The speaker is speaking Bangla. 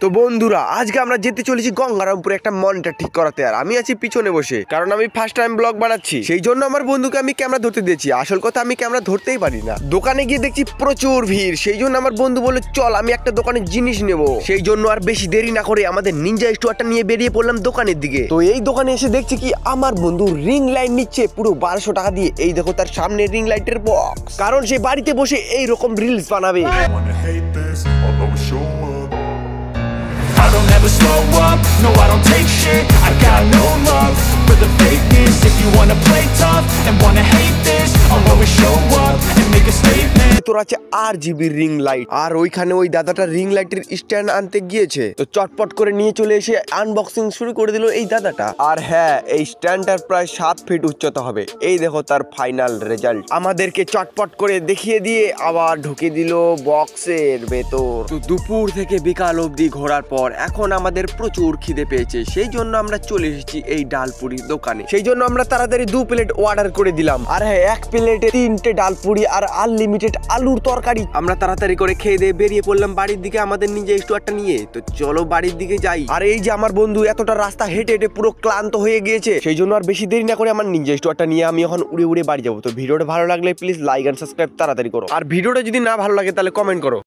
তো বন্ধুরা আজকে আমরা যেতে চলেছি গঙ্গারামপুরে একটা মনটা ঠিক করাতে। আর আমি আছি পিছনে বসে, কারণ আমি ফার্স্ট টাইম ব্লগ বানাচ্ছি। সেই জন্য আমার বন্ধুকে আমি ক্যামেরা ধরতে দিয়েছি। আসল কথা আমি ক্যামেরা ধরতেই পারি না। দোকানে গিয়ে দেখছি প্রচুর ভিড়, সেই জন্য আমার বন্ধু বলল চল আমি একটা দোকানে জিনিস নেব। সেই জন্য আর বেশি দেরি না করে আমাদের নিনজা স্টোয়ারটা নিয়ে বেরিয়ে পড়লাম দোকানের দিকে। তো এই দোকানে এসে দেখছি কি আমার বন্ধু রিং লাইট নিচ্ছে পুরো 1200 টাকা দিয়ে। এই দেখো তার সামনে রিং লাইটের বক্স, কারণ সে বাড়িতে বসে এই রকম রিলস বানাবে। I don't ever slow up, no I don't take shit. I got no love for the fakeness. If you wanna play tough and wanna hate this, I'll always show up and make a statement. তোর আছে RGB রিং লাইট, আর ওইখানে ওই দাদাটা রিং লাইটের স্ট্যান্ড আনতে গিয়েছে। তো চটপট করে নিয়ে চলে এসে আনবক্সিং শুরু করে দিল এই দাদাটা। আর হ্যাঁ, এই স্ট্যান্ডটার প্রায় 7 ফিট উচ্চতা হবে। এই দেখো তার ফাইনাল রেজাল্ট আমাদেরকে চটপট করে দেখিয়ে দিয়ে আবার ঢুকিয়ে দিল বক্সের ভেতর। তো দুপুর থেকে বিকাল অবধি ঘোরার পর এখন আমাদের প্রচুর খিদে পেয়েছে, সেই জন্য আমরা চলে এসেছি এই ডালপুরির দোকানে। সেই জন্য আমরা তাড়াতাড়ি 2 প্লেট অর্ডার করে দিলাম। আর হ্যাঁ, 1 প্লেটে 3টে ডালপুরি আর আনলিমিটেড আলুর তরকারি। আমরা তাড়াতাড়ি করে খেয়ে দিয়ে বেরিয়ে পড়লাম বাড়ির দিকে আমাদের নিজের স্টোয়ারটা নিয়ে। তো চলো বাড়ির দিকে যাই। আর এই যে আমার বন্ধু এতটা রাস্তা হেঁটে হেঁটে পুরো ক্লান্ত হয়ে গিয়েছে, সেই জন্য আর বেশি দেরি না করে আমার নিজের স্টোয়ারটা নিয়ে আমি এখন উড়ে উড়ে বাড়ি যাবো। তো ভিডিওটা ভালো লাগলে প্লিজ লাইক এন্ড সাবস্ক্রাইব তাড়াতাড়ি করো। আর ভিডিওটা যদি না ভালো লাগে তাহলে কমেন্ট করো।